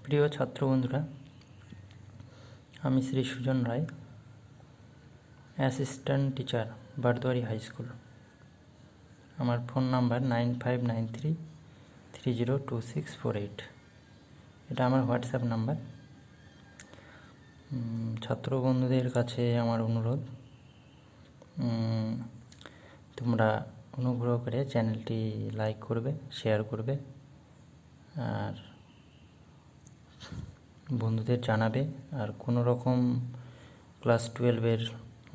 প্রিয় ছাত্র বন্ধুরা, আমি শ্রী সুজন রায়, assistant teacher, Barduari high school. আমার ফোন নাম্বার 9593302648। এটা আমার হোয়াটসঅ্যাপ নাম্বার। ছাত্র বন্ধুদের কাছে আমার অনুরোধ, তোমরা অনুগ্রহ করে চ্যানেলটি লাইক করবে, শেয়ার করবে, আর বন্ধুদের জানাবে। আর কোনো রকম ক্লাস 12-এর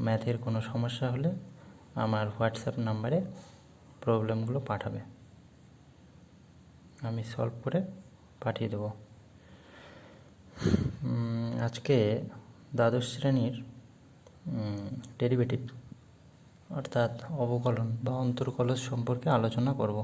ম্যাথের কোনো সমস্যা হলে আমার হোয়াটসঅ্যাপ নাম্বারে প্রবলেমগুলো পাঠাবে, আমি সলভ করে পাঠিয়ে দেব। আজকে দ্বাদশ শ্রেণীর ডেরিভেটিভ অর্থাৎ অবকলন বা অন্তর্কলজ সম্পর্কে আলোচনা করব।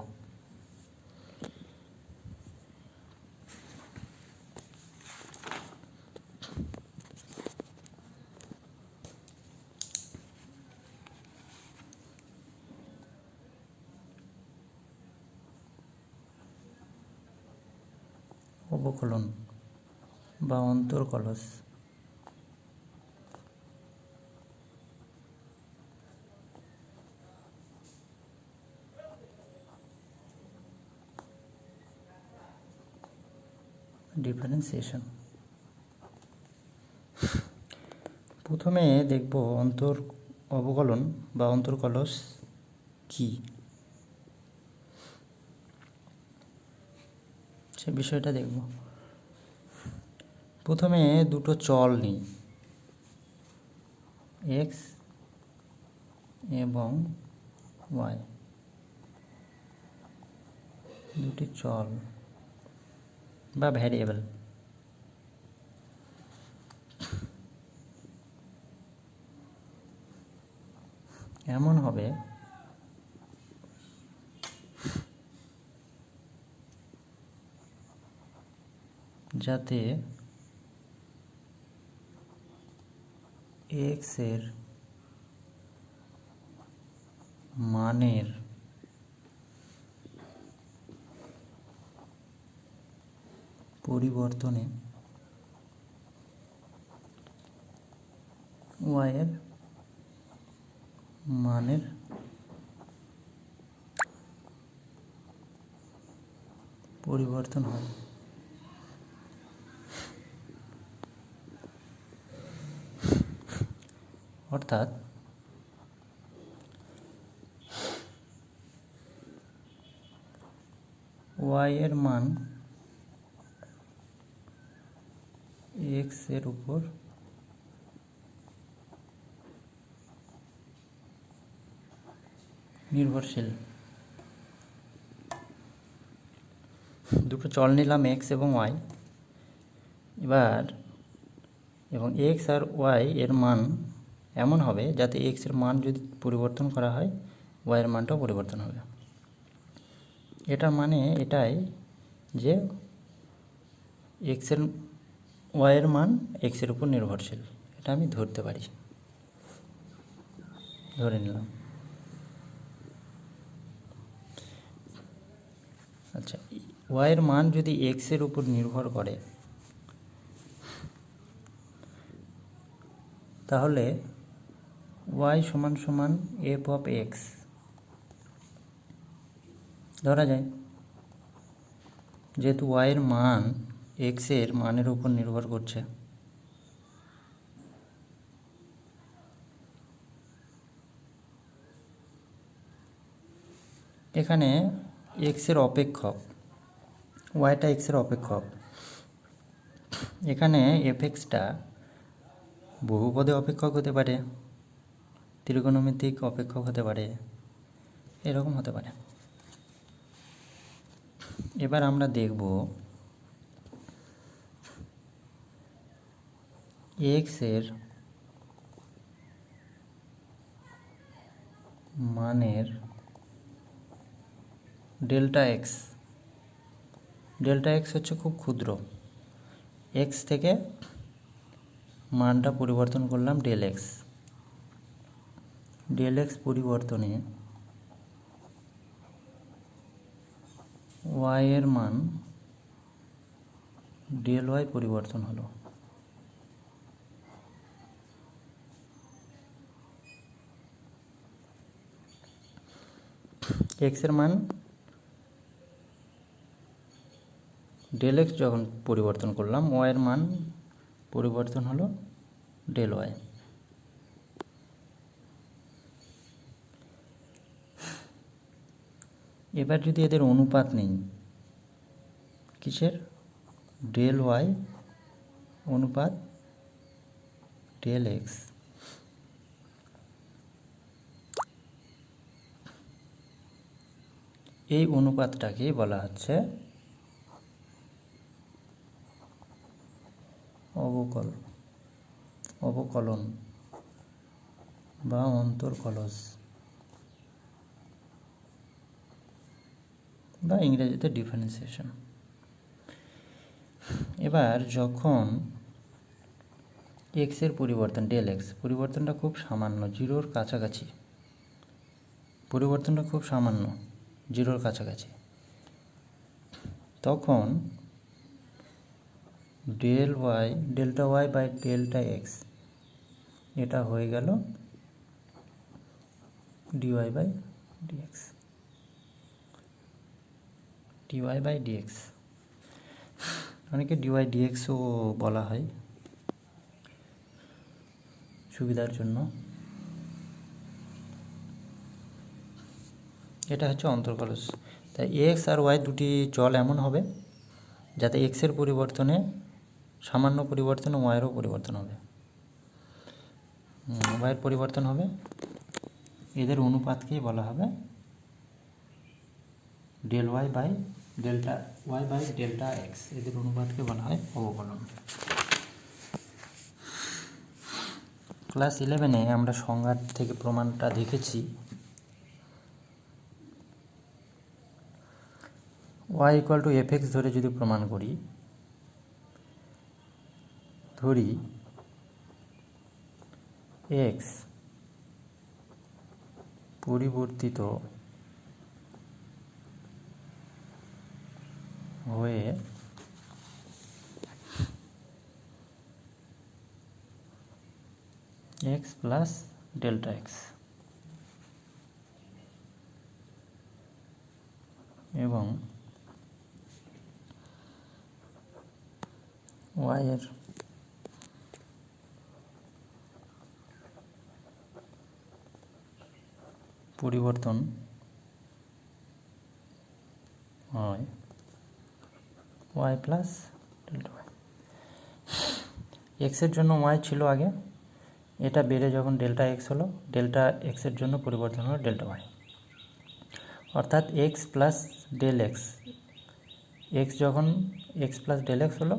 অবকলন বা অন্তর্কলজ ডিফারেন্সিয়েশন। প্রথমে দেখব অবকলন বা অন্তর্কলজ কি, সে বিষয়টা দেখব। প্রথমে দুটো চল নিই, এক্স এবং ওয়াই, দুটি চল বা ভ্যারিয়েবল। এমন হবে যাতে এক্স এর মানের পরিবর্তনে ওয়াই এর মানের পরিবর্তন হয়। অর্থাৎ ওয়াই এর মান এক্স এর উপর নির্ভরশীল। দুটো চল নিলাম, এক্স এবং ওয়াই। এবং এক্স আর ওয়াই এর মান এমন হবে যাতে এক্স এর মান যদি পরিবর্তন করা হয়, ওয়াই এর মানটাও পরিবর্তন হবে। এটার মানে এটাই যে ওয়াই এর মান এক্স এর উপর নির্ভরশীল, এটা আমি ধরতে পারি, ধরে নিলাম। আচ্ছা, ওয়াই এর মান যদি এক্স এর উপর নির্ভর করে, তাহলে ওয়াই সমান সমান এফ অফ এক্স ধরা যায়, যেহেতু ওয়াই এর মান এক্স এর মানের উপর নির্ভর করছে। এখানে এক্স এর অপেক্ষক, ওয়াইটা এক্স এর অপেক্ষক। এখানে এফ এক্সটা বহুপদে অপেক্ষক হতে পারে, ত্রিকোণমিতিক অপেক্ষক হতে পারে, এরকম হতে পারে। এবার আমরা দেখব এক্স এর মানের ডেল্টা এক্স। ডেল্টা এক্স হচ্ছে খুব ক্ষুদ্র, এক্স থেকে মানটা পরিবর্তন করলাম ডেল এক্স। ডেল এক্স পরিবর্তনে ওয়াই এর মান ডেল ওয়াই পরিবর্তন হলো। এক্সের মান ডেল এক্স যখন পরিবর্তন করলাম, ওয়াইয়ের মান পরিবর্তন হলো ডেল ওয়াই। এবার যদি এদের অনুপাত নেই, কিসের? ডেল ওয়াই অনুপাত ডেল এক্স, এই অনুপাতটাকেই বলা হচ্ছে অবকলন বা অন্তর্কলজ বা ইংরেজিতে ডিফারেন্সিয়েশন। এবার যখন এক্সের পরিবর্তন ডেল এক্স পরিবর্তনটা খুব সামান্য, জিরোর কাছাকাছি, পরিবর্তনটা খুব সামান্য জিরোর কাছাকাছি, তখন delta y by delta x এটা হয়ে গেল dy by dx, dy by dx. অনেকে ডিওয়াই ডিএক্সও বলা হয় সুবিধার জন্য। এটা হচ্ছে অন্তর্কলজ। তাই এক্স আর ওয়াই দুটি চল এমন হবে যাতে এক্সের পরিবর্তনে সামান্য পরিবর্তন, ওয়াইয়েরও পরিবর্তন হবে, ওয়াইয়ের পরিবর্তন হবে। এদের অনুপাতকেই বলা হবে del y by delta y by delta x, এদের অনুপাতকে বলা হয় অবকলন। ক্লাস 11-এ আমরা সংজ্ঞা থেকে প্রমাণটা দেখেছি। Y equal to f x ধরে যদি প্রমাণ করি, ধরি এক্স পরিবর্তিত হয়ে এক্স প্লাস ডেল্টা এক্স এবং ওয়াইয়ের পরিবর্তন হয় ওয়াই প্লাস ডেল্টা ওয়াই। এক্সের জন্য ওয়াই ছিল আগে, এটা বেড়ে যখন ডেল্টা এক্স হলো, ডেল্টা এক্সের জন্য পরিবর্তন হলো ডেল্টা ওয়াই, অর্থাৎ x plus del x, x যখন এক্স প্লাস ডেল এক্স হলো,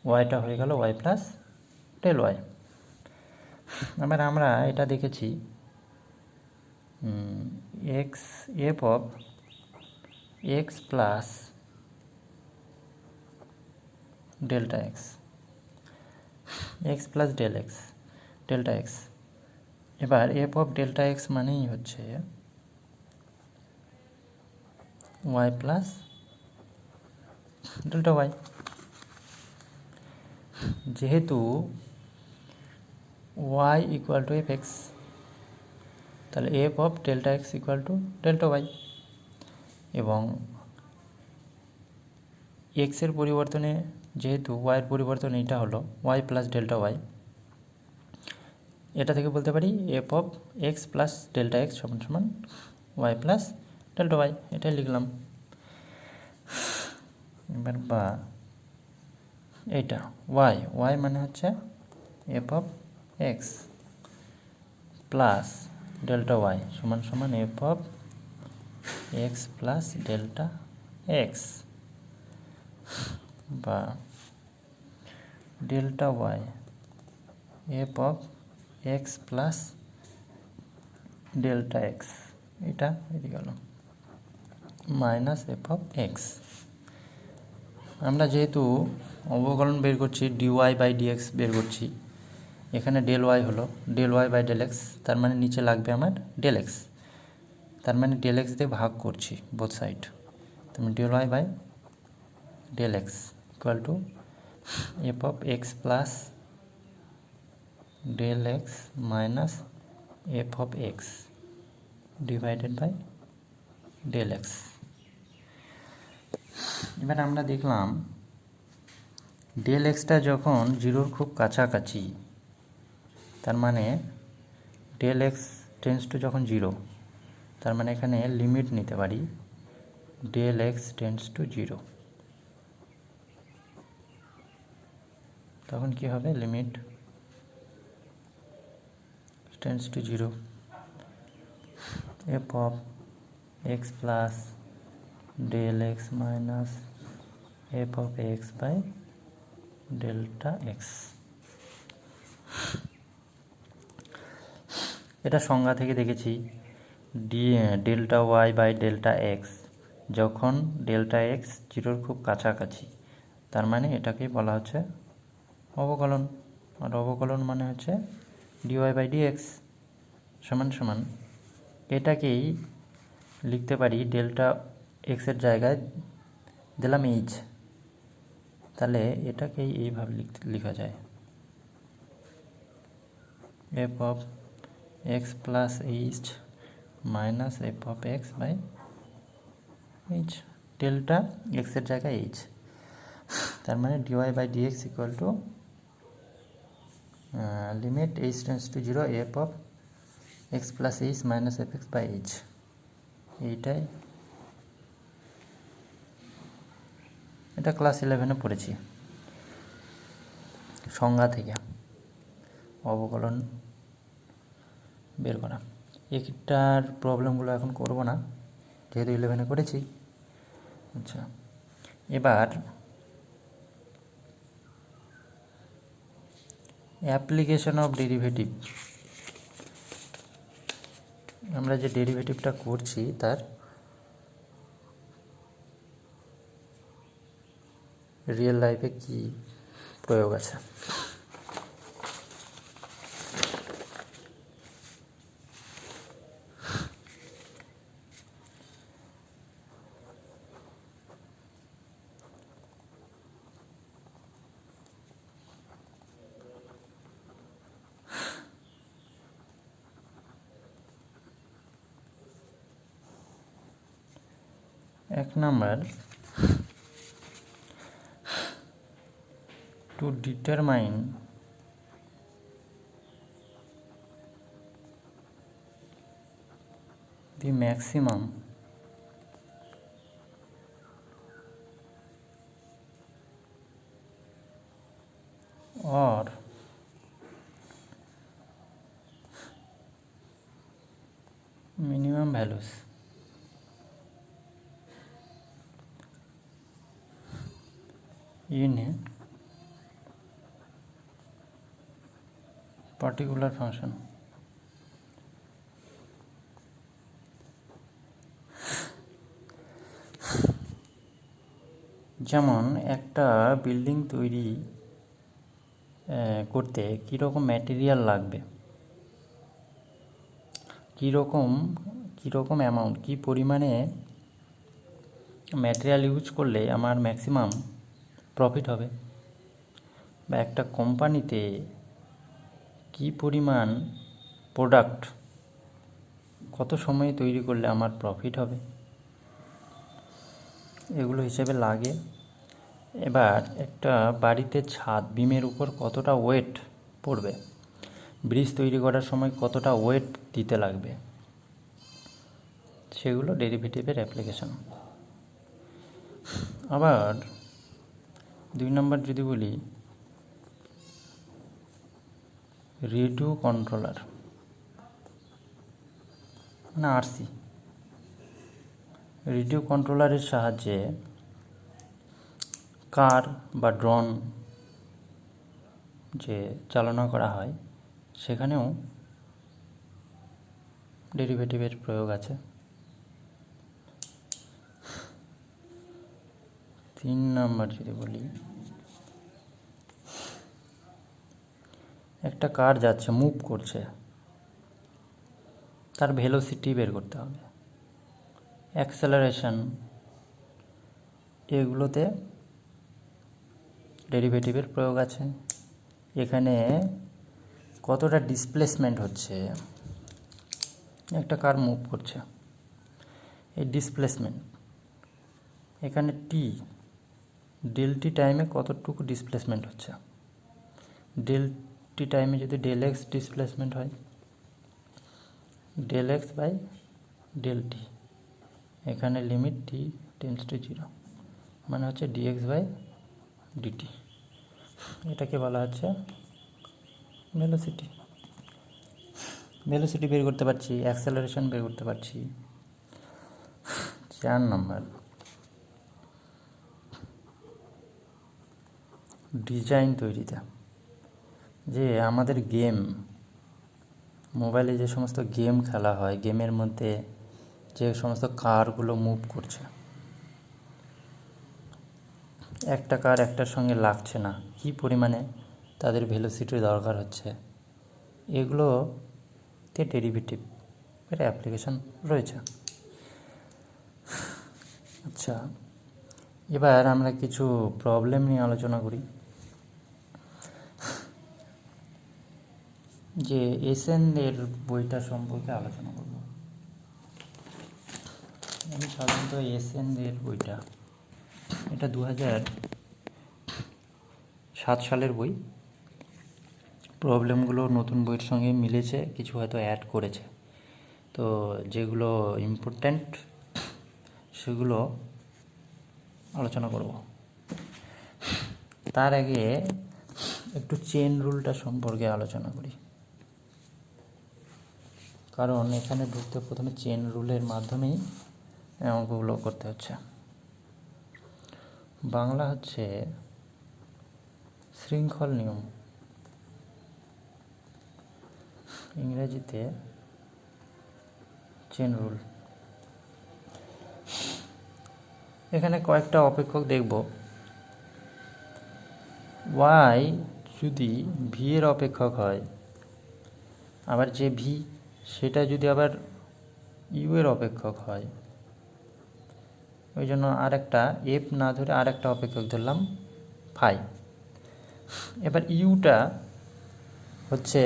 ওয়াইটা হয়ে গেল ওয়াই প্লাস ডেল ওয়াই। এবার আমরা এটা দেখেছি x f of x plus delta x, x plus delta x. এবার এফ অফ ডেল্টা এক্স মানেই হচ্ছে ওয়াই প্লাস ডেল্টা ওয়াই। যেহেতু y equal to f x, তাহলে f of delta x equal to delta y, এবং এক্সের পরিবর্তনে যেহেতু ওয়াইয়ের পরিবর্তন এটা হলো ওয়াই প্লাস ডেল্টা ওয়াই, এটা থেকে বলতে পারি F of x plus delta x সমান সমান ওয়াই প্লাস ডেল্টা ওয়াই, এটাই লিখলাম। এবার বা এইটা ওয়াই মানে হচ্ছে f of x plus delta y সমান সমান f of x plus delta x, বা delta y f of x plus delta x, এটা এদিকে গেল মাইনাস এফ অফ এক্স। আমরা যেহেতু অবকলন বের করছি, ডিওয়াই বাই ডিএক্স বের করছি, এখানে ডেল ওয়াই হলো del y by del x, তার মানে নিচে লাগবে আমার ডেল এক্স, তার মানে ডেল এক্স দিয়ে ভাগ করছি বোথ সাইড, তার মানে del y by del x equal to f of x plus del x minus f of x divided by del x. এবার আমরা দেখলাম ডেল এক্সটা যখন জিরোর খুব কাছাকাছি, তার মানে ডেল এক্স টেন্স টু যখন জিরো, তার মানে এখানে লিমিট নিতে পারি del x tends to zero. তখন কি হবে? Limit tends to zero f of x plus del x minus f of x by delta x. এটা সংজ্ঞা থেকে দেখেছি, delta y by delta x যখন ডেল্টা এক্স জিরোর খুব কাছাকাছি, তার মানে এটাকে বলা হচ্ছে অবকলন। আর অবকলন মানে হচ্ছে ডিওয়াই বাই ডিএক্স সমান সমান, এটাকেই লিখতে পারি ডেল্টা এক্সের জায়গায় দিলাম এইচ, তাহলে এটাকেই এইভাবে লেখা যায় f of x plus h minus f of x by h, delta এক্সের জায়গায় এইচ, তার মানে dy by dx equal to limit h tends to zero f of x plus h minus f x by h. এইটাই, এটা class 11-এ পড়েছি সংজ্ঞা থেকে অবকলন বের করা। এটার প্রবলেমগুলো এখন করব না, যেহেতু 11-এ করেছি। আচ্ছা, এবার অ্যাপ্লিকেশন অফ ডেরিভেটিভ। আমরা যে ডেরিভেটিভটা করছি তার রিয়েল লাইফে কি প্রয়োগ আছে। এক number, to determine the maximum or minimum values in a particular function যেমন একটা বিল্ডিং তৈরি করতে কীরকম ম্যাটেরিয়াল লাগবে, কীরকম অ্যামাউন্ট, কী পরিমাণে ম্যাটেরিয়াল ইউজ করলে আমার ম্যাক্সিমাম প্রফিট হবে, বা একটা কোম্পানিতে কী পরিমাণ প্রোডাক্ট কত সময়ে তৈরি করলে আমার প্রফিট হবে, এগুলো হিসেবে লাগে। এবার একটা বাড়িতে ছাদ বিমের উপর কতটা ওয়েট পড়বে, ব্রিজ তৈরি করার সময় কতটা ওয়েট দিতে লাগবে, সেগুলো ডেরিভেটিভের অ্যাপ্লিকেশন। আবার 2 নম্বর যদি বলি, রেডিও কন্ট্রোলার মানে আরসি, রেডিও কন্ট্রোলারের সাহায্যে কার বা ড্রোন যে চালনা করা হয় সেখানেও ডেরিভেটিভের প্রয়োগ আছে। 3 নম্বর যদি বলি, একটা কার যাচ্ছে, মুভ করছে, তার ভেলোসিটি বের করতে হবে, অ্যাক্সেলারেশন, এগুলোতে ডেরিভেটিভের প্রয়োগ আছে। এখানে কতটা ডিসপ্লেসমেন্ট হচ্ছে, একটা কার মুভ করছে, এই ডিসপ্লেসমেন্ট এখানে টি ডেল টি টাইমে কতটুকু ডিসপ্লেসমেন্ট হচ্ছে। ডেল টি টাইমে যদি ডেল এক্স ডিসপ্লেসমেন্ট হয়, del x by del t, এখানে লিমিট টি টেন্ডস টু 0 মানে হচ্ছে ডিএক্স বাই ডিটি। এটাকে বলা হচ্ছে ভেলোসিটি। ভেলোসিটি বের করতে পারছি, অ্যাক্সেলারেশন বের করতে পারছি। 4 নম্বর, ডিজাইন তৈরিতে, যে আমাদের গেম, মোবাইলে যে সমস্ত গেম খেলা হয়, গেমের মধ্যে যে সমস্ত কারগুলো মুভ করছে, একটা কার একটার সঙ্গে লাগছে না, কী পরিমাণে তাদের ভেলোসিটির দরকার হচ্ছে, এগুলোতে ডেরিভেটিভ এর অ্যাপ্লিকেশান রয়েছে। আচ্ছা, এবার আমরা কিছু প্রবলেম নিয়ে আলোচনা করি। যে এসএন-এর বইটা সম্পর্কে আলোচনা করব। আমি সাধারণত এসএন-এর বইটা, এটা 2007 সালের বই। প্রবলেমগুলো নতুন বইয়ের সঙ্গে মিলেছে, কিছু হয়তো অ্যাড করেছে। তো যেগুলো ইম্পর্ট্যান্ট সেগুলো আলোচনা করব। তার আগে একটু চেন রুলটা সম্পর্কে আলোচনা করি, কারণ এখানে ঢুকতে প্রথমে চেন রুলের মাধ্যমেই অঙ্কগুলো করতে হচ্ছে। বাংলা হচ্ছে শৃঙ্খল নিয়ম, ইংরেজিতে চেন রুল। এখানে কয়েকটা অপেক্ষক দেখব। ওয়াই যদি ভি এর অপেক্ষক হয়, আবার যে ভি সেটা যদি আবার ইউ এর অপেক্ষক হয়, ওই জন্য আরেকটা এফ না ধরে আরেকটা অপেক্ষক ধরলাম ফাই। এবার ইউটা হচ্ছে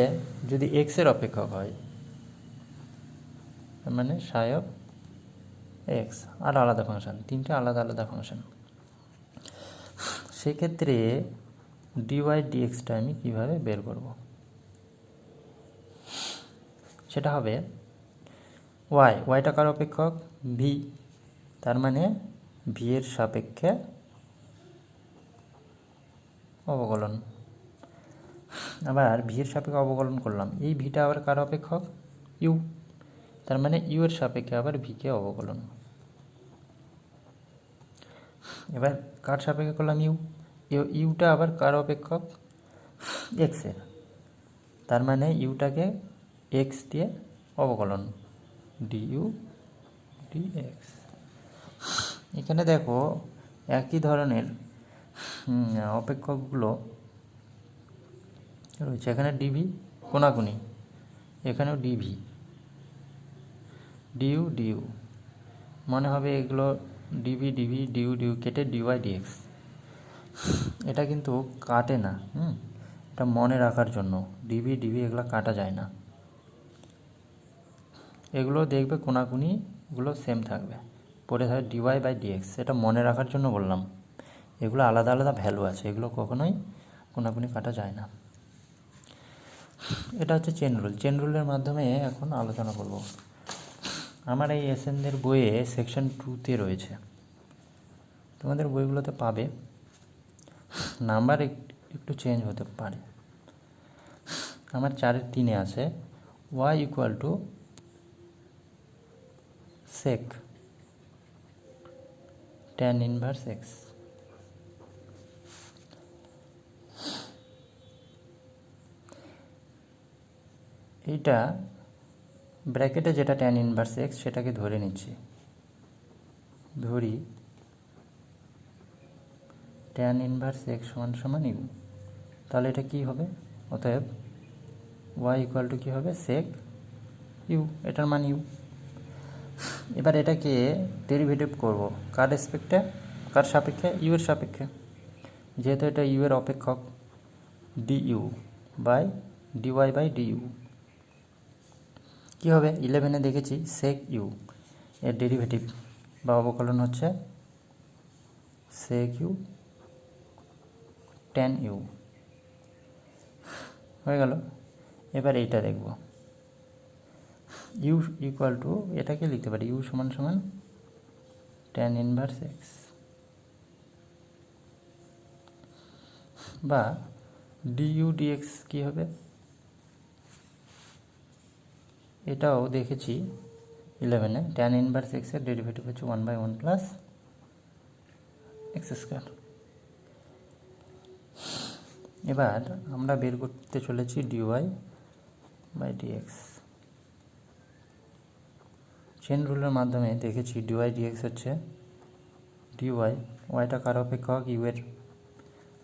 যদি এক্স এর অপেক্ষক হয়, মানে সাই অফ এক্স, আর আলাদা ফাংশন, তিনটে আলাদা আলাদা ফাংশন। সেক্ষেত্রে ডিওয়াই ডিএক্সটা আমি কীভাবে বের করব, সেটা হবে ওয়াইটা কার অপেক্ষক, ভি, তার মানে ভি এর সাপেক্ষে অবকলন। আবার ভি এর সাপেক্ষে অবকলন করলাম, এই ভিটা আবার কার অপেক্ষক, ইউ, তার মানে ইউ এর সাপেক্ষে আবার ভিকে অবকলন। এবার কার সাপেক্ষে করলাম, ইউটা আবার কার অপেক্ষক, এক্স এর, তার মানে ইউটাকে এক্স দিয়ে অবকলন, ডিইউ ডিএক্স। এখানে দেখো একই ধরনের অপেক্ষকগুলো রয়েছে। এখানে ডিভি কোনাকুনি, এখানেও ডিভি, ডিইউ ডিইউ, মনে হবে এগুলো ডিভি ডিভি ডিইউ ডিইউ কেটে ডিওয়াই ডিএক্স। এটা কিন্তু কাটে না, এটা মনে রাখার জন্য। ডিভি ডিভি এগুলো কাটা যায় না, এগুলো দেখবে কোনাকুনিগুলো সেম থাকবে, পরে থাকবে ডিওয়াই বাই ডিএক্স। এটা মনে রাখার জন্য বললাম, এগুলো আলাদা আলাদা ভ্যালু আছে, এগুলো কখনোই কোনাকুনি কাটা যায় না। এটা হচ্ছে চেন রুল। চেন রুলের মাধ্যমে এখন আলোচনা করব। আমার এই এসএন-এর বইয়ে সেকশন 2-তে রয়েছে, তোমাদের বইগুলোতে পাবে, নাম্বার একটু চেঞ্জ হতে পারে। আমার 4-3 আছে y equal to sec tan inverse x. এইটা ব্র্যাকেটে যেটা ট্যান ইনভার্স এক্স সেটাকে ধরে নিচ্ছি, ধরি ট্যান ইনভার্স এক্স সমান সমান ইউ। তাহলে এটা কি হবে, অতএব ওয়াই ইকুয়াল টু কী হবে, সেক ইউ, এটার মান ইউ। এবার এটাকে ডেরিভেটিভ করব কার রেসপেক্টে, কার সাপেক্ষে, ইউ এর সাপেক্ষে। যেহেতু এটা ইউ এর অপেক্ষক, du by dy by du. কী হবে? 11-এ দেখেছি সেক ইউ এর ডেরিভেটিভ বা অবকলন হচ্ছে সেক ইউ ট্যান ইউ। হয়ে গেল। এবার এইটা দেখব, ইউ ইকুয়াল টু, এটাকে লিখতে পারি ইউ সমান সমান ট্যান ইনভার্স এক্স, বা ডিইউ ডিএক্স কী হবে? এটাও দেখেছি 11-এ, ট্যান ইনভার্স এক্সের ডেরিভেটিভ হচ্ছে 1/1 প্লাস এক্স স্কোয়ার। এবার আমরা বের করতে চলেছি ডিওয়াই বাই ডিএক্স। চেন রুলের মাধ্যমে দেখেছি ডিওয়াই ডিএক্স হচ্ছে ডিওয়াই, ওয়াইটা কার অপেক্ষক? ইউ এর,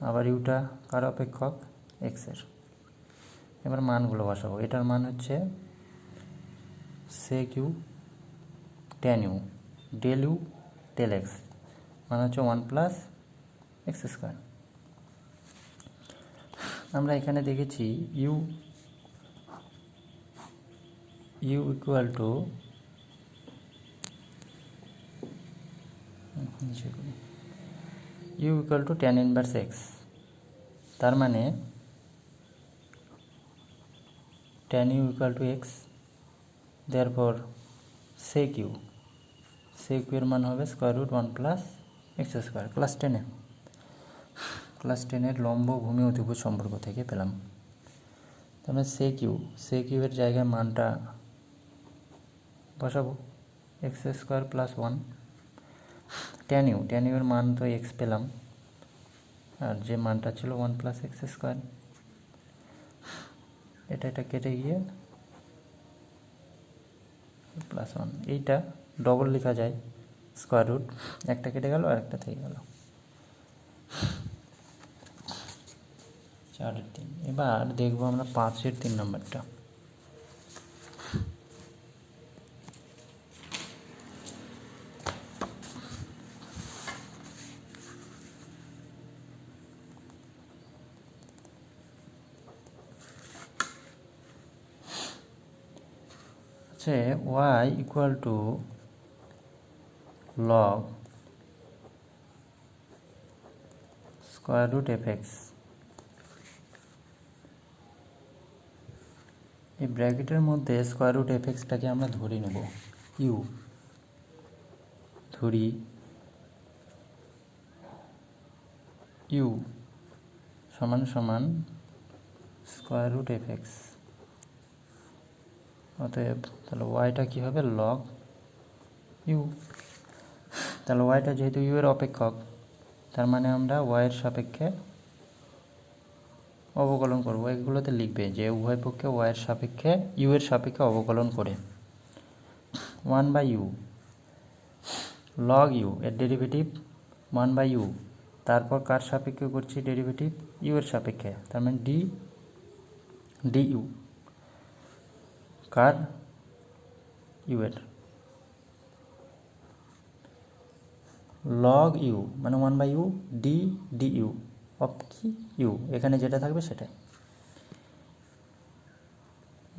আবার ইউটা কার অপেক্ষক? এক্সের। এবার মানগুলো বসাবো। এটার মান হচ্ছে sec u tan u, del u del x, মান হচ্ছে 1 প্লাস এক্স স্কোয়ার। আমরা এখানে দেখেছি u equal to tan inverse x, তার মানে tan u equal to x, therefore sec u এর মান হবে square root 1 plus x square. Class 10-এর লম্ব ভূমি অতিভুজ সম্পর্ক থেকে পেলাম। তাহলে সেক ইউ এর জায়গায় মানটা বসাবো, x square plus 1। Tan u এর মান তো এক্স পেলাম, আর যে মানটা ছিল 1 প্লাস এক্স স্কোয়ার, এটা কেটে গিয়ে প্লাস 1, এইটা ডবল লেখা যায়, স্কোয়ার রুট, একটা কেটে গেল আর একটা থেকে গেল 4/3। এবার দেখবো আমরা 5-এর 3 নম্বরটা। হচ্ছে y equal to log square root f x. এই ব্র্যাকেটের মধ্যে স্কোয়ার রুট এফ এক্সটাকে আমরা ধরে নেব, ইউ ধরি, ইউ সমান সমান স্কোয়ার রুট এফ এক্স। অতএব তাহলে ওয়াইটা কী হবে? Log u. তাহলে ওয়াইটা যেহেতু ইউ এর অপেক্ষক, তার মানে আমরা ওয়াইয়ের সাপেক্ষে অবকলন করব। এগুলোতে লিখবে যে উভয় পক্ষে ওয়াইয়ের সাপেক্ষে ইউ এর সাপেক্ষে অবকলন করে 1/u লগ ইউ এর ডেরিভেটিভ 1/u, তারপর কার সাপেক্ষে করছি ডেরিভেটিভ? ইউ এর সাপেক্ষে, তার মানে ডিইউ কার? ইউ এর। লগ ইউ মানে 1/u ডিইউ অফ কি? ইউ, এখানে যেটা থাকবে সেটাই,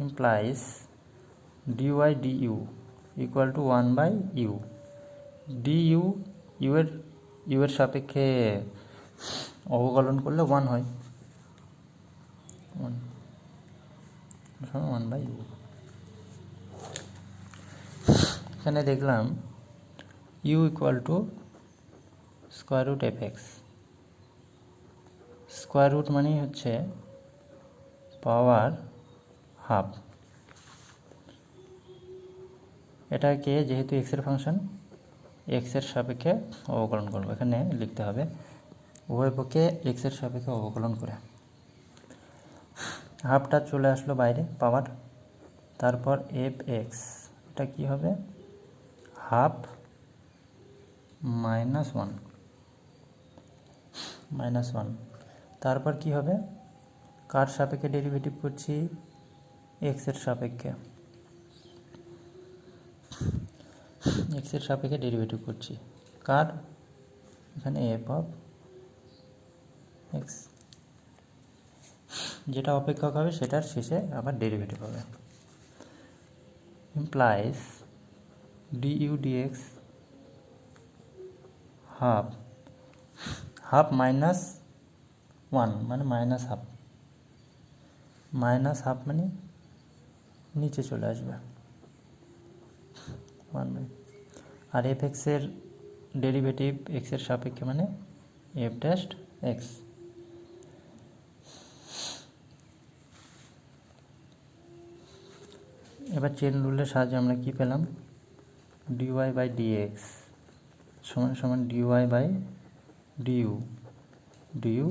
implies dy du equal to 1/u। Du u এর সাপেক্ষে অবকলন করলে 1 হয়, 1/u। এখানে দেখলাম u equal to square root f x. Square root মানেই হচ্ছে পাওয়ার হাফ। এটাকে যেহেতু এক্সের ফাংশন, এক্সের সাপেক্ষে অবকলন করব। এখানে লিখতে হবে উভয় পক্ষে এক্সের সাপেক্ষে অবকলন করে। হাফটা চলে আসলো বাইরে, পাওয়ার, তারপর এফ এক্স, এটা কী হবে? হাফ -1, তারপর কি হবে? কার সাপেক্ষে ডেরিভেটিভ করছি? এক্সের সাপেক্ষে, এক্সের সাপেক্ষে ডেরিভেটিভ করছি কার? এখানে এফ অফ যেটা অপেক্ষক হবে সেটার শেষে আবার ডেরিভেটিভ হবে। Implies du dx half, half minus one মানে মাইনাস হাফ, মাইনাস হাফ মানে নিচে চলে আসবে ওয়ান বাই, আর এফ এক্সের ডেরিভেটিভ এক্সের সাপেক্ষে মানে এফ ড্যাশ এক্স। এবার চেন রুলের সাহায্যে আমরা কি পেলাম, ডিওয়াই বাই ডিএক্স সমান সমান dy by du, du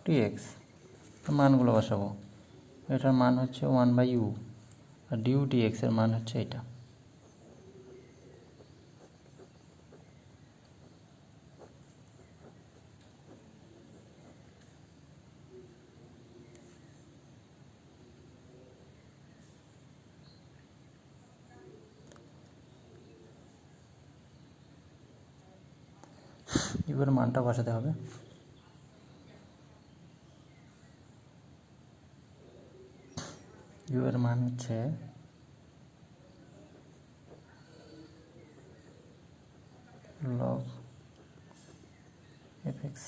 dx. মানগুলো বসাবো, এটার মান হচ্ছে ওয়ান বাই ইউ, আর ডিইউ ডিএক্সের মান হচ্ছে এটা। এবার মানটা বসাতে হবে। ইউ এর মান হচ্ছে log f x,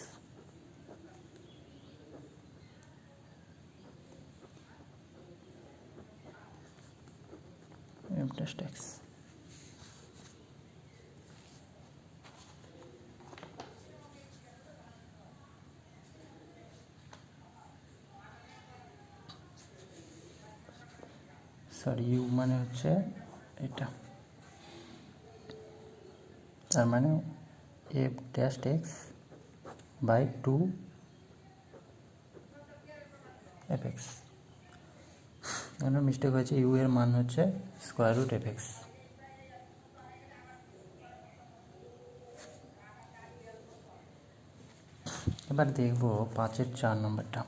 f dash x. Sorry, u মানে হচ্ছে এটা, তার মানে f dash x by two f x. এখানে মিস্টেক হয়েছে, ইউ এর মান হচ্ছে স্কোয়ার রুট এফ এক্স। এবার দেখব 5-এর 4 নম্বরটা।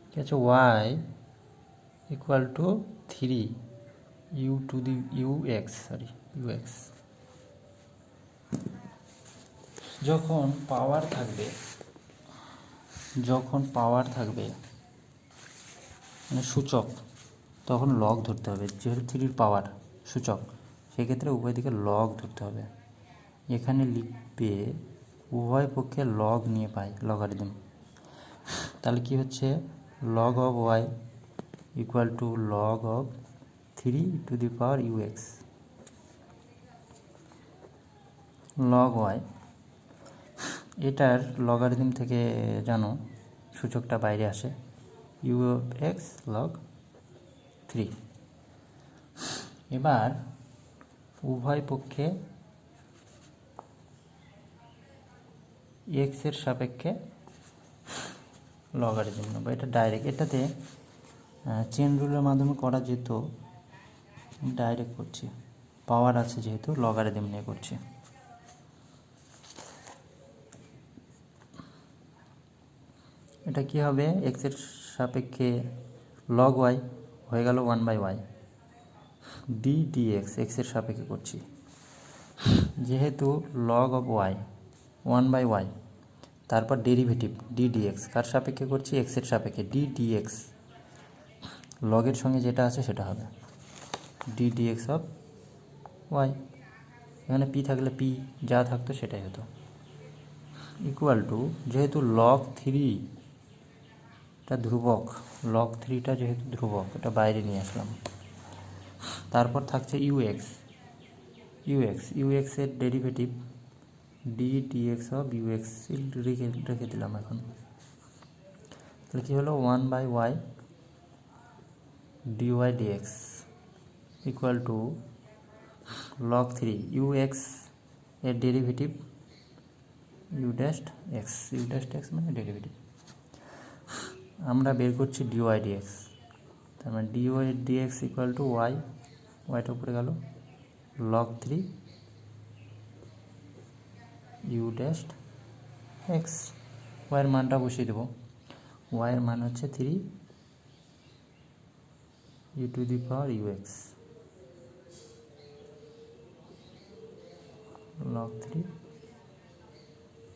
কি আছে, y equal to 3 u to the u x, sorry u x. যখন পাওয়ার থাকবে মানে সূচক, তখন লগ ধরতে হবে। যেহেতু 3-র পাওয়ার সূচক, সেক্ষেত্রে উভয় দিকে লগ ধরতে হবে। এখানে লিখবে উভয় পক্ষে লগ নিয়ে পাই, লগারিদম। তাহলে কি হচ্ছে, log of y equal to log of 3 to the power u x. Log y, এটার লগারিদম থেকে জানো সূচকটা বাইরে আসে, ইউ এক্স লগ 3। এবার উভয় পক্ষে এক্সের সাপেক্ষে লগারিদম নেব। এটা ডাইরেক্ট, এটাতে চেন রুলের মাধ্যমে করা যেত, ডাইরেক্ট করছি, পাওয়ার আছে যেহেতু লগারিদম নিয়ে করছি। এটা কি হবে, এক্সের সাপেক্ষে লগ ওয়াই হয়ে গেল 1/y, ডি ডিএক্স এক্সের সাপেক্ষে করছি। যেহেতু লগ অফ ওয়াই 1/y, তারপর ডেরিভেটিভ ডি ডিএক্স, কার সাপেক্ষে করছি, এক্সের সাপেক্ষে, ডি ডিএক্স লগের সঙ্গে যেটা আছে সেটা হবে ডি ডিএক্স অফ ওয়াই। এখানে পি থাকলে পি যা থাকতো সেটাই হতো, ইকুয়াল টু, যেহেতু লগ 3টা ধ্রুবক, লগ 3টা যেহেতু ধ্রুবক, এটা বাইরে নিয়ে আসলাম। তারপর থাকছে ইউএক্সের derivative d dx of u x রেখে দিলাম। এখন তাহলে কী হলো, 1/y dy dx equal to log 3 u x এর ডেরিভেটিভ ইউ ড্যাশ এক্স মানে ডেরিভেটিভ। আমরা বের করছি ডিওয়াই ডিএক্স, তার মানে ডিওয়াই ডিএক্স ইকুয়াল টু ওয়াইটা উপরে গেল লগ 3 ইউ ড্যাশ এক্স। ওয়াইয়ের মানটা বসিয়ে দেবো, ওয়াইয়ের মান হচ্ছে 3 u to the power u x log 3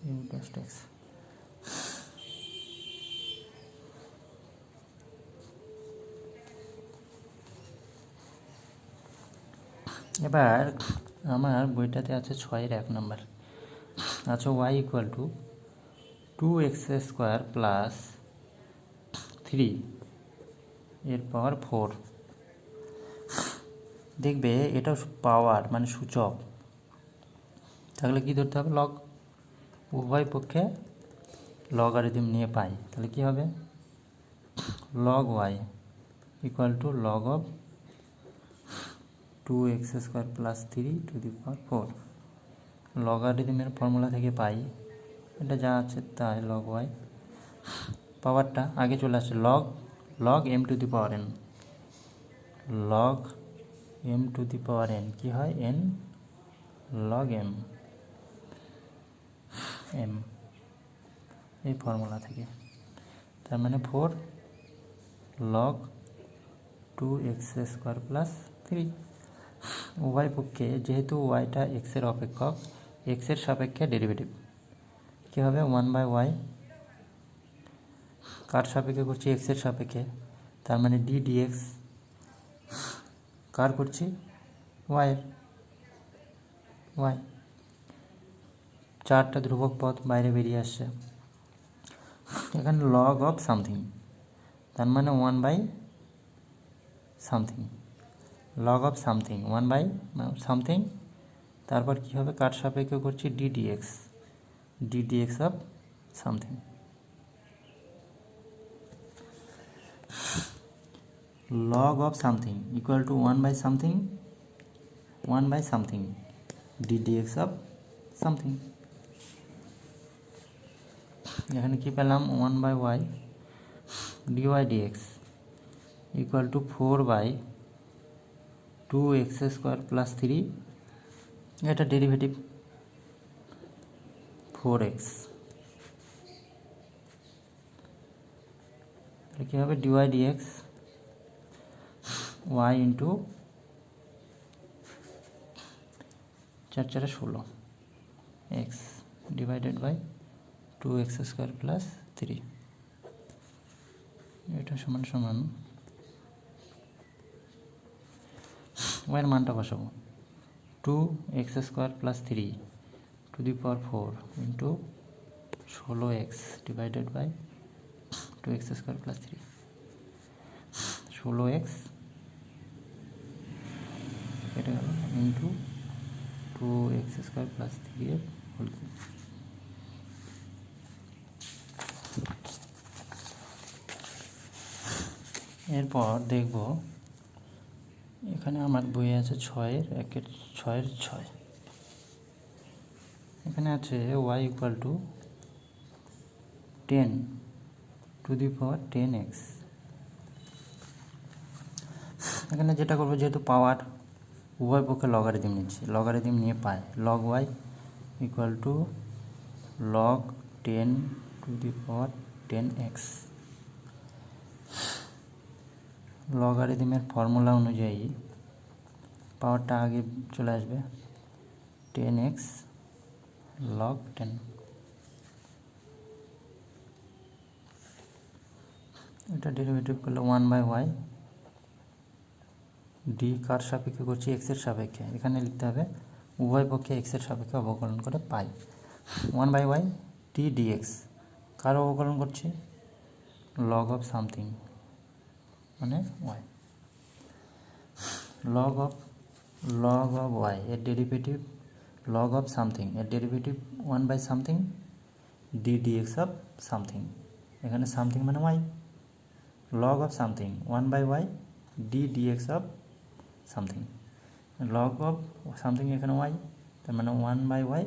u dash x. এবার আমার বইটাতে আছে 6-1 নম্বর, আছে y equal two 2x² plus 3 এর পাওয়ার 4। দেখবে এটা পাওয়ার মানে সূচক, তাহলে কি ধরতে হবে? লগ। উভয় পক্ষে লগারিদম নিয়ে পাই, তাহলে কি হবে? Log y equal to log of 2x² plus 3 to the power 4। লগারিদমের ফর্মুলা থেকে পাই, এটা যা আছে তাই, লগ ওয়াই। পাওয়ারটা আগে চলে আসছে, log m to the power n. Log m to the power n কী হয়? এন লগ এম, এম এই ফর্মুলা থেকে। তার মানে 4 লগ 2x² প্লাস 3। উভয় পক্ষে যেহেতু ওয়াইটা এক্সের অপেক্ষক, এক্সের সাপেক্ষে ডেরিভেটিভ কী হবে? 1/y। কার সাপেক্ষে করছি? এক্সের সাপেক্ষে, তার মানে ডি ডিএক্স। কার করছি? ওয়াইয়ের, ওয়াই। 4টা ধ্রুবক পদ বাইরে বেরিয়ে আসছে। এখানে লগ অফ সামথিং, তার মানে 1/something। Log of something 1/something। তারপর কি হবে? কার সাপেক্ষে করছি? D dx of something. Log of something equal to 1/something d dx of something. এখানে কি পেলাম? 1/y dy dx equal to 4/2x² plus 3, এটা ডেরিভেটিভ 4x। তাহলে কী হবে? dy dx y into 4 × 16 x divided by 2x² plus 3। এটা সমান সমান ওয়াইয়ের মানটা বসাবো, 2x² plus 3 to the power 4 into 16x divided by 2x² plus 3। 16x কেটে গেল ইন্টু 2x² প্লাস 3 এর হোল কিউব। এরপর দেখব, এখানে আমার বইয়ে আছে 6-6। এখানে আছে y equal two 10 to the power 10x। এখানে যেটা করবো, যেহেতু পাওয়ার উভয় পক্ষে লগারিদম নিচ্ছি, লগারিদম নিয়ে পাই log y equal to log 10 to the power 10x। লগারিদমের ফর্মুলা অনুযায়ী পাওয়ারটা আগে চলে আসবে, 10x লগ 10। এটা ডেরিভেটিভ করলে 1/y ডি কার সাপেক্ষে করছি? এক্সের সাপেক্ষে। এখানে লিখতে হবে উভয় পক্ষে এক্সের সাপেক্ষে অবকলন করে পাই 1/y ডি ডিএক্স। কার অবকলন করছি? লগ অফ সামথিং মানে ওয়াই। লগ অফ ওয়াই এর ডেরিভেটিভ লগ অফ সামথিং এর derivative 1/something d dx of something. এখানে সামথিং মানে y. Log of something 1/y d dx of something. Log of something এখানে y, তার মানে 1/y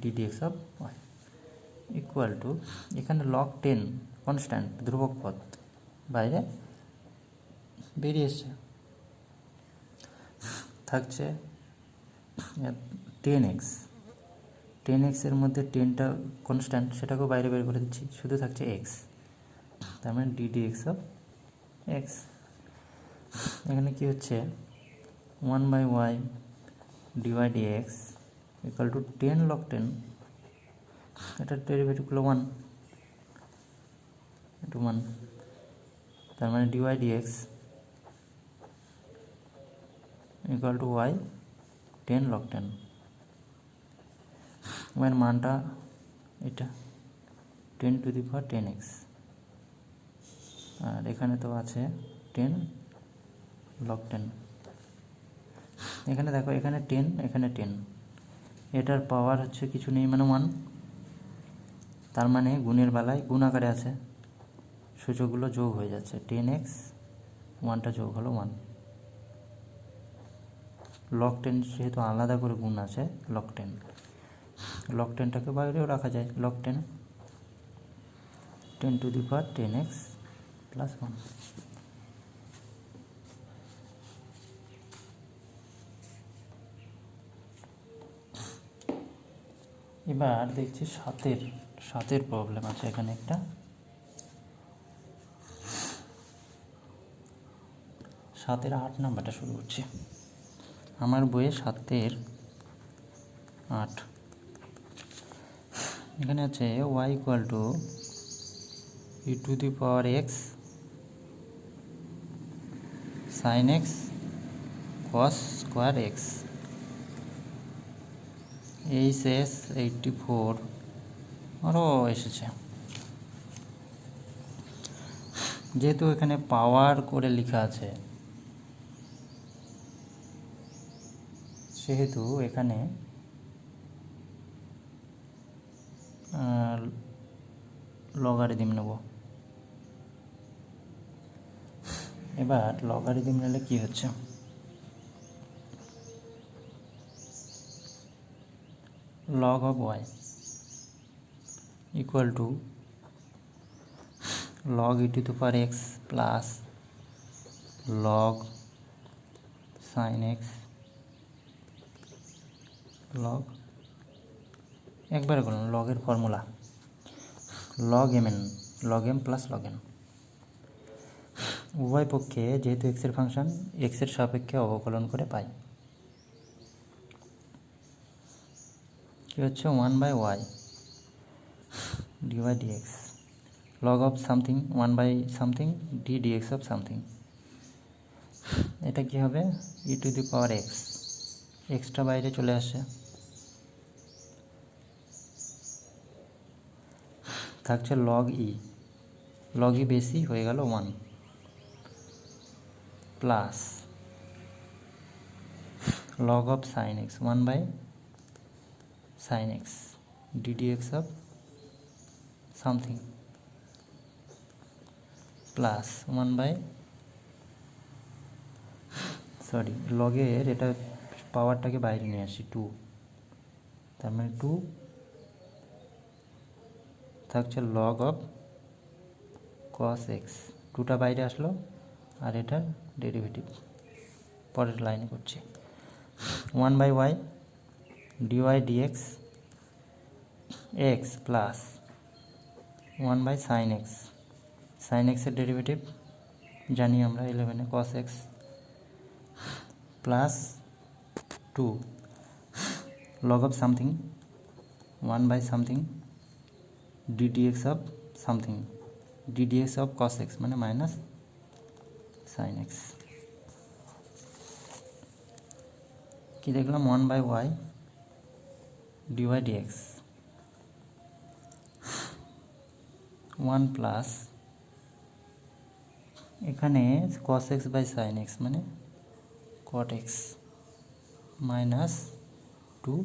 d dx of y equal to, এখানে log 10 constant ধ্রুবক পদ বাইরে বেরিয়ে এসছে, থাকছে 10x এর মধ্যে 10টা কনস্ট্যান্ট, সেটাকেও বাইরে বের করে দিচ্ছি, শুধু থাকছে x, তার মানে ডি ডিএক্স অফ এক্স। এখানে কি হচ্ছে? 1/y dy dx equal two 10 log 10 এটার ডেরিভেটিভ হলো 1 ইন্টু 1, তার মানে dy dx equal to y 10 log 10। ওয়াইয়ের মানটা এটা 10 টু দি পাওয়ার 10x, আর এখানে তো আছে 10 log 10। এখানে দেখো, এখানে 10, এখানে 10, এটার পাওয়ার হচ্ছে কিছু নেই মানে 1, তার মানে গুণের বেলায় গুণ আকারে আছে, সূচকগুলো যোগ হয়ে যাচ্ছে, 10x 1টা যোগ হলো 1। log 10 যেহেতু আলাদা করে গুণ আছে, log 10টাকে বাইরেও রাখা যায়, log 10 to the power 10x plus 1। এবার দেখছি সাতের প্রবলেম আছে এখানে একটা। 7-এর 8 নাম্বারটা শুরু করছি আমার বইয়ে। 7-এর 8 এখানে আছে y equal to e to the power x sine x cos square x. HS 84 আরও এসেছে। যেহেতু এখানে পাওয়ার করে লেখা আছে, সেহেতু এখানে লগারিদম নেব। এবার লগারিদম নিলে কি হচ্ছে, log of y equal to log e to the power x plus log sin x log, একবারে করুন লগের formula log m plus log n। উভয় পক্ষে যেহেতু x এর ফাংশন, x এর সাপেক্ষে অবকলন করে পাই কি হচ্ছে 1/y dy dx log of something 1/something d dx of something। এটা কি হবে e two the power x, extra বাইরে চলে আসে, থাকছে log e বেশি হয়ে গেল 1 plus log of sin x 1/sin x d dx of something plus 1 লগের এটা পাওয়ারটাকে বাইরে নিয়ে আসি 2, তার মানে 2 থাকছে log of cos x, 2টা বাইরে আসলো, আর এটার ডেরিভেটিভ পরের লাইনে করছি 1/y dy dx x plus 1/sin x, sin x এর ডেরিভেটিভ জানি আমরা 11 cos x plus 2 log of something 1/something d dx of something d dx of cos x মানে মাইনাস sin x। কি দেখলাম 1/y dy dx 1 প্লাস এখানে cos x by sin x মানে cot x minus 2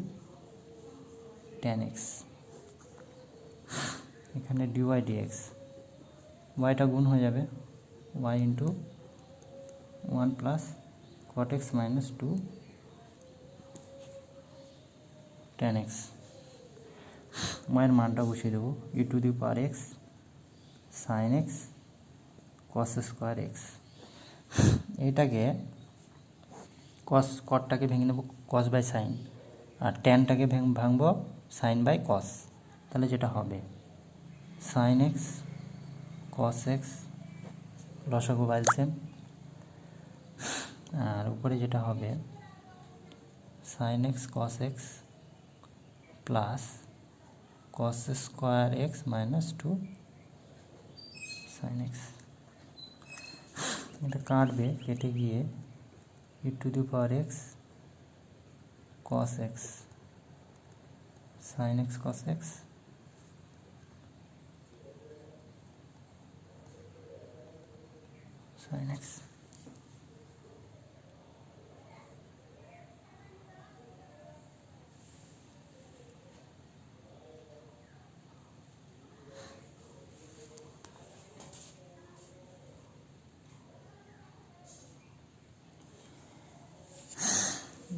tan x। এখানে dy dx yটা গুণ হয়ে যাবে y into 1 plus cot x minus 2 tan x। y এর মানটা বসিয়ে দেবো e to the power x sine x cos square x. এইটাকে কটটাকে ভেঙে নেব কস বাই সাইন, আর ট্যানটাকে ভাঙবো সাইন বাই কস, তাহলে যেটা হবে সাইন এক্স কস এক্স লসাগু বাইলসেম, আর উপরে যেটা হবে sine x cos x plus cos square x minus 2 sin x। এটা কাটবে, কেটে গিয়ে e⁴x cos x sin x cos x sin x।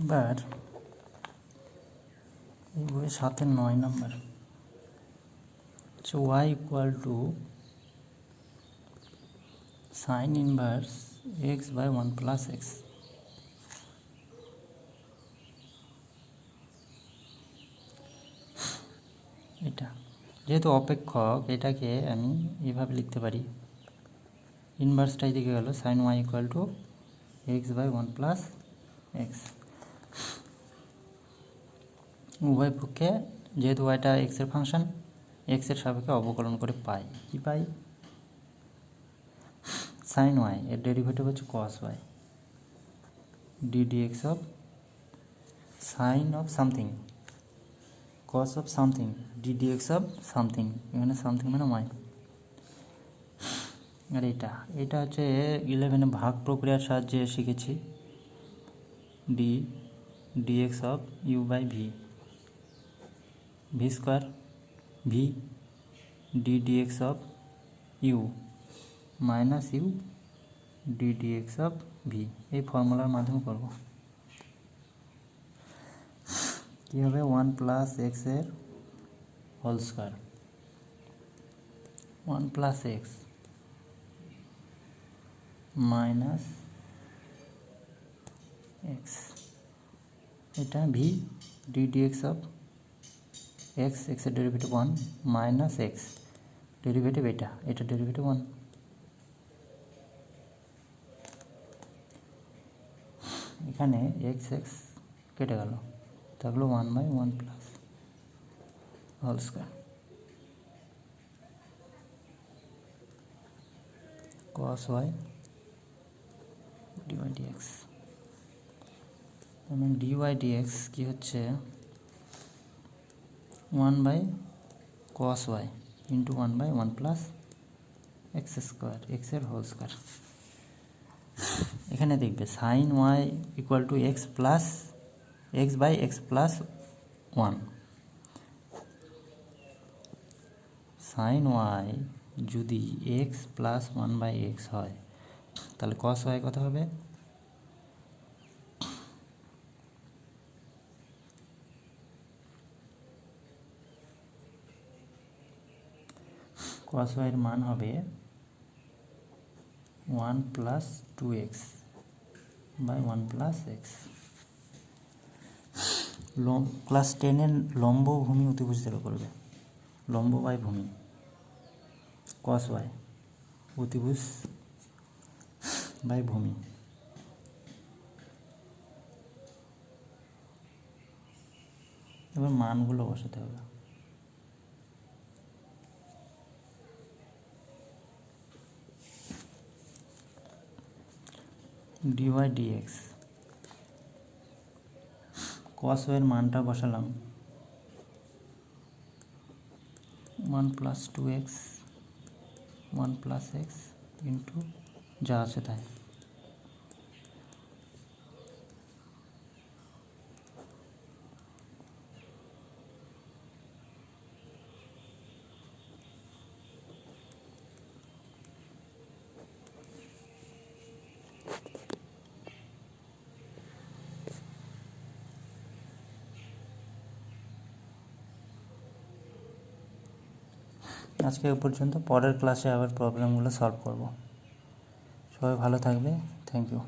এবার এই বইয়ের 7-9 নম্বর হচ্ছে y equal to sine inverse x by 1 plus x. এটা যেহেতু অপেক্ষক, এটাকে আমি এভাবে লিখতে পারি, ইনভার্সটাই দিকে গেল, sine y equal to x by 1 plus x. উভয় পক্ষে যেহেতু ওয়াইটা এক্সের ফাংশন, এক্সের সাপেক্ষে অবকলন করে পাই, কি পাই, সাইন ওয়াই এর ডেরিভেটিভ হচ্ছে cos y ddx of sine of something cos of something ddx of something, এখানে সামথিং মানে ওয়াই। আর এটা হচ্ছে 11-এ ভাগ প্রক্রিয়ার সাহায্যে শিখেছি, dx of u by v, v square v ddx of u minus u ddx of v. এই ফর্মুলার মাধ্যমে করব। কী হবে, 1 প্লাস এক্স এর whole square, 1 plus x minus x, এটা ভি ddx অফ এক্স, এক্সের ডেরিভেটিভ 1 মাইনাস এক্স ডেরিভেটিভ এটা ডেরিভেটিভ 1। এখানে এক্স এক্স কেটে গেল, থাকলো 1 by 1 plus whole square cos y dy dx। মানে dy dx কি হচ্ছে 1 by cos y into 1 by 1 plus x square, এক্সের হোল স্কোয়ার। এখানে দেখবে sine y equal to x plus x by x plus 1। Sine y যদি x plus 1 by x হয়, তাহলে কস Y কত হবে, কস ওয়াইয়ের মান হবে 1 plus 2x by 1 plus x. Class 10-এর লম্ব ভূমি অতিভুজ থেকে করবে, লম্ব বাই ভূমি, কস ওয়াই অতিভুজ বাই ভূমি। এবার মানগুলো বসাতে হবে। dy dx cos y এর মানটা বসালাম 1 plus 2x 1 plus x into যা আছে তাই। আজকে এ পর্যন্ত, পরের ক্লাসে আবার প্রবলেমগুলো সলভ করব। সবাই ভালো থাকবে, থ্যাংক ইউ।